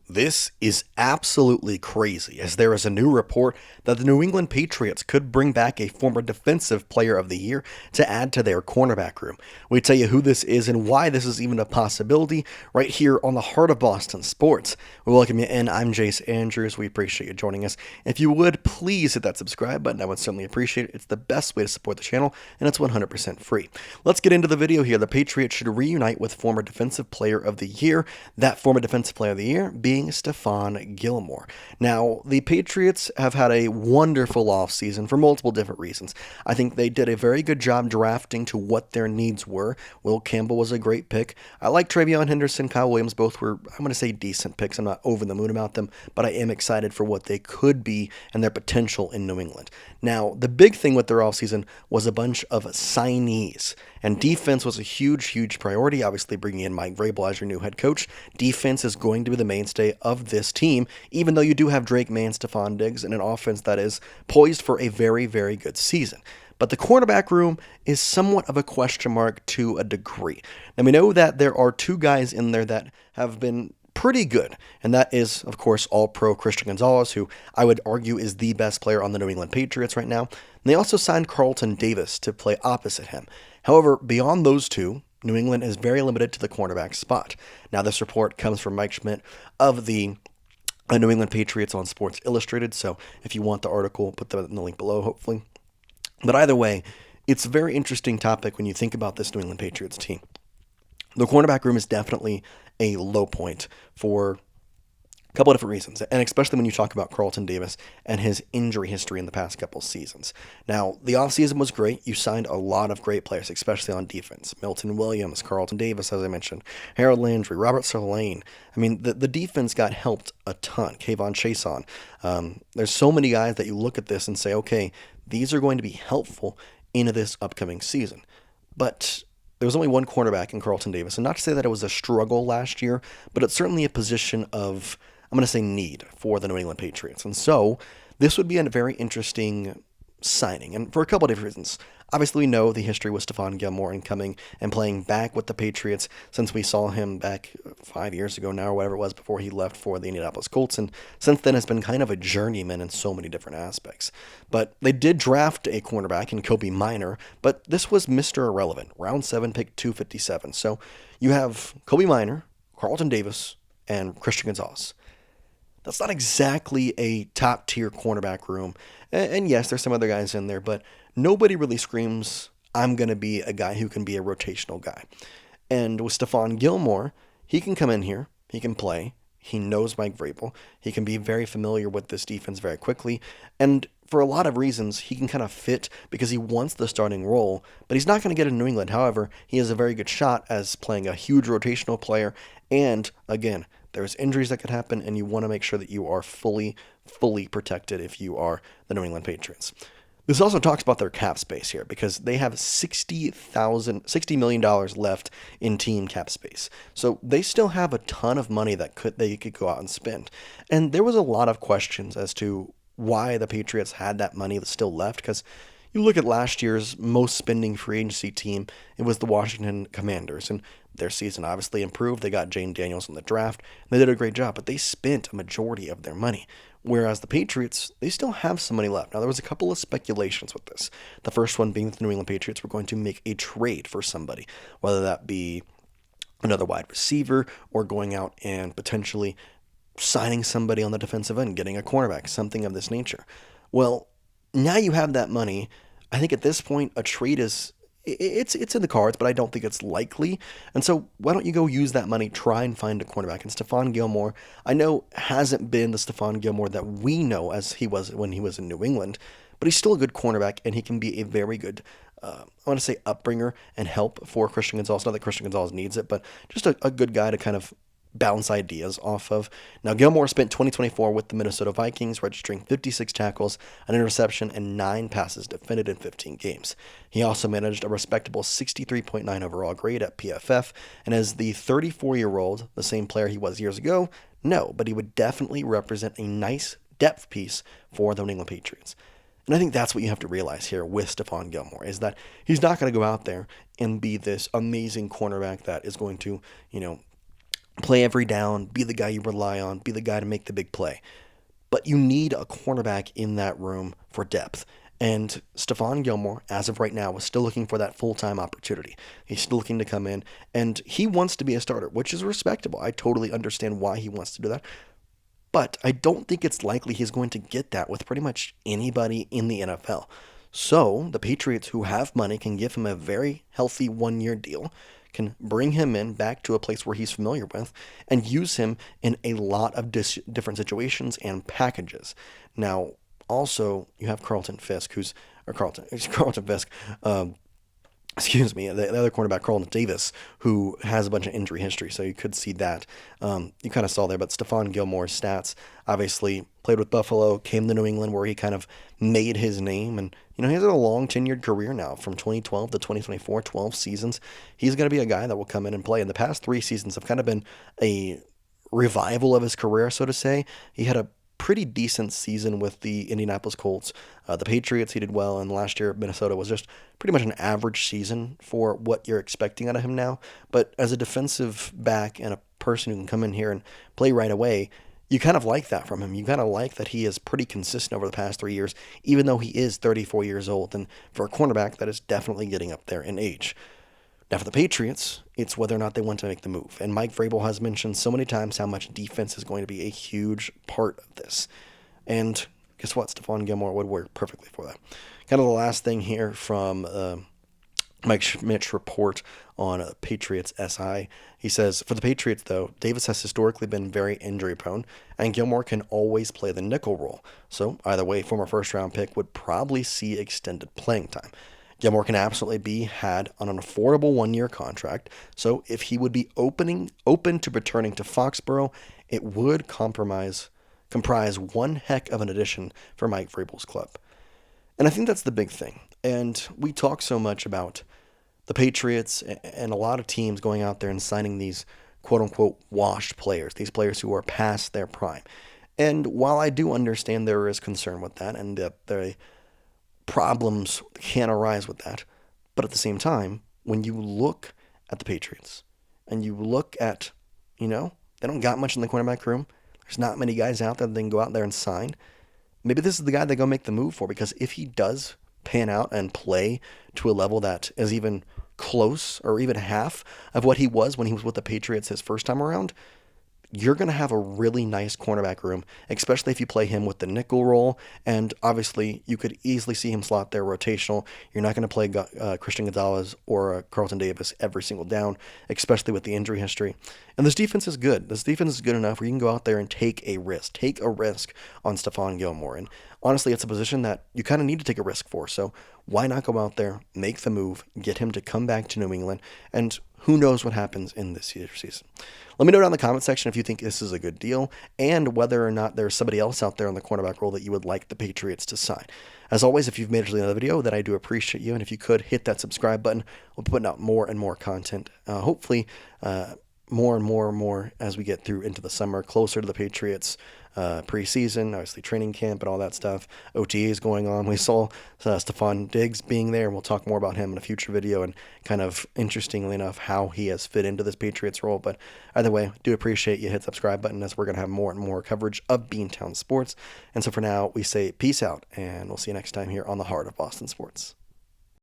This is absolutely crazy, as there is a new report that the New England Patriots could bring back a former Defensive Player of the Year to add to their cornerback room. We tell you who this is and why this is even a possibility right here on the Heart of Boston Sports. We welcome you in. I'm Jace Andrews. We appreciate you joining us. If you would, please hit that subscribe button. I would certainly appreciate it. It's the best way to support the channel, and it's 100% free. Let's get into the video here. The Patriots should reunite with former Defensive Player of the Year. That former Defensive Player of the Year being Stephon Gilmore. Now, the Patriots have had a wonderful offseason for multiple different reasons. I think they did a very good job drafting to what their needs were. Will Campbell was a great pick. I like Travion Henderson, Kyle Williams. Both were, I'm going to say, decent picks. I'm not over the moon about them, but I am excited for what they could be and their potential in New England. Now, the big thing with their offseason was a bunch of signees, and defense was a huge, huge priority. Obviously, bringing in Mike Vrabel as your new head coach. Defense is going to be the mainstay of this team, even though you do have Drake Maye and Stefon Diggs and an offense that is poised for a very, very good season. But the cornerback room is somewhat of a question mark to a degree. And we know that there are two guys in there that have been pretty good, and that is, of course, All-Pro Christian Gonzalez, who I would argue is the best player on the New England Patriots right now. And they also signed Carlton Davis to play opposite him. However, beyond those two, New England is very limited to the cornerback spot. Now, this report comes from Mike Schmidt of the New England Patriots on Sports Illustrated, so if you want the article, put that in the link below, hopefully. But either way, it's a very interesting topic when you think about this New England Patriots team. The cornerback room is definitely a low point for a couple of different reasons, and especially when you talk about Carlton Davis and his injury history in the past couple of seasons. Now, the offseason was great. You signed a lot of great players, especially on defense. Milton Williams, Carlton Davis, as I mentioned, Harold Landry, Robert Sirlane. I mean, the defense got helped a ton. Kayvon Chason. There's so many guys that you look at this and say, okay, these are going to be helpful into this upcoming season. But there was only one cornerback in Carlton Davis, and not to say that it was a struggle last year, but it's certainly a position of, I'm going to say, need for the New England Patriots. And so this would be a very interesting signing, and for a couple of different reasons. Obviously, we know the history with Stephon Gilmore and coming and playing back with the Patriots since we saw him back 5 years ago now, or whatever it was, before he left for the Indianapolis Colts, and since then has been kind of a journeyman in so many different aspects. But they did draft a cornerback in Kobe Minor, but this was Mr. Irrelevant, round 7, pick 257. So you have Kobe Minor, Carlton Davis, and Christian Gonzalez. That's not exactly a top-tier cornerback room. And yes, there's some other guys in there, but nobody really screams, I'm going to be a guy who can be a rotational guy. And with Stephon Gilmore, he can come in here, he can play, he knows Mike Vrabel, he can be very familiar with this defense very quickly, and for a lot of reasons, he can kind of fit because he wants the starting role, but he's not going to get it in New England. However, he has a very good shot as playing a huge rotational player, and again, there's injuries that could happen, and you want to make sure that you are fully protected if you are the New England Patriots. This also talks about their cap space here because they have $60 million left in team cap space. So they still have a ton of money that they could go out and spend. And there was a lot of questions as to why the Patriots had that money that's still left, because you look at last year's most spending free agency team, it was the Washington Commanders, and their season obviously improved. They got Jane Daniels in the draft, and they did a great job, but they spent a majority of their money. Whereas the Patriots, they still have some money left. Now, there was a couple of speculations with this. The first one being that the New England Patriots were going to make a trade for somebody, whether that be another wide receiver or going out and potentially signing somebody on the defensive end, getting a cornerback, something of this nature. Well, now you have that money. I think at this point, a trade is, it's in the cards, but I don't think it's likely. And so why don't you go use that money, try and find a cornerback? And Stephon Gilmore, I know, hasn't been the Stephon Gilmore that we know as he was when he was in New England, but he's still a good cornerback, and he can be a very good, I want to say, upbringer and help for Christian Gonzalez. Not that Christian Gonzalez needs it, but just a good guy to kind of bounce ideas off of. Now, Gilmore spent 2024 with the Minnesota Vikings, registering 56 tackles, an interception, and 9 passes defended in 15 games. He also managed a respectable 63.9 overall grade at PFF, and as the 34-year-old, the same player he was years ago, no, but he would definitely represent a nice depth piece for the New England Patriots. And I think that's what you have to realize here with Stephon Gilmore, is that he's not going to go out there and be this amazing cornerback that is going to, play every down, be the guy you rely on, be the guy to make the big play. But you need a cornerback in that room for depth. And Stephon Gilmore, as of right now, is still looking for that full-time opportunity. He's still looking to come in, and he wants to be a starter, which is respectable. I totally understand why he wants to do that. But I don't think it's likely he's going to get that with pretty much anybody in the NFL. So the Patriots, who have money, can give him a very healthy 1 year deal, can bring him in back to a place where he's familiar with, and use him in a lot of different situations and packages. Now, also, you have Carlton Fisk, Carlton Fisk, excuse me, the other cornerback, Carlton Davis, who has a bunch of injury history, so you could see that. You kind of saw there, but Stephon Gilmore's stats, obviously played with Buffalo, came to New England where he kind of made his name, and he has a long tenured career now from 2012 to 2024, 12 seasons. He's going to be a guy that will come in and play. In the past 3 seasons have kind of been a revival of his career, so to say. He had a pretty decent season with the Indianapolis Colts. The Patriots, he did well, and last year Minnesota was just pretty much an average season for what you're expecting out of him now. But as a defensive back and a person who can come in here and play right away, you kind of like that from him. You kind of like that he is pretty consistent over the past 3 years, even though he is 34 years old. And for a cornerback, that is definitely getting up there in age. Now, for the Patriots, it's whether or not they want to make the move. And Mike Vrabel has mentioned so many times how much defense is going to be a huge part of this. And guess what? Stephon Gilmore would work perfectly for that. Kind of the last thing here from Mike Schmidt's report on Patriots SI. He says, for the Patriots, though, Davis has historically been very injury prone, and Gilmore can always play the nickel role. So, either way, former first-round pick would probably see extended playing time. Gilmore can absolutely be had on an affordable 1 year contract, so if he would be open to returning to Foxborough, it would comprise one heck of an addition for Mike Vrabel's club. And I think that's the big thing. And we talk so much about the Patriots and a lot of teams going out there and signing these quote-unquote washed players, these players who are past their prime. And while I do understand there is concern with that and that the problems can arise with that, but at the same time, when you look at the Patriots and you look at, they don't got much in the cornerback room. There's not many guys out there that they can go out there and sign. Maybe this is the guy they go make the move for, because if he does pan out and play to a level that is even close or even half of what he was when he was with the Patriots his first time around, you're going to have a really nice cornerback room, especially if you play him with the nickel role. And obviously, you could easily see him slot there rotational. You're not going to play Christian Gonzalez or Carlton Davis every single down, especially with the injury history. And this defense is good. This defense is good enough where you can go out there and take a risk. Take a risk on Stephon Gilmore. And honestly, it's a position that you kind of need to take a risk for. So why not go out there, make the move, get him to come back to New England, and who knows what happens in this year's season. Let me know down in the comment section if you think this is a good deal and whether or not there's somebody else out there on the cornerback role that you would like the Patriots to sign. As always, if you've made it to the end of the video, then I do appreciate you. And if you could, hit that subscribe button. We'll be putting out more and more content. Hopefully, more and more as we get through into the summer, closer to the Patriots preseason, obviously training camp and all that stuff. OTA is going on. We saw Stefon Diggs being there, and we'll talk more about him in a future video and kind of, interestingly enough, how he has fit into this Patriots role. But either way, do appreciate you hit the subscribe button, as we're going to have more and more coverage of Beantown Sports. And so for now, we say peace out, and we'll see you next time here on the Heart of Boston Sports.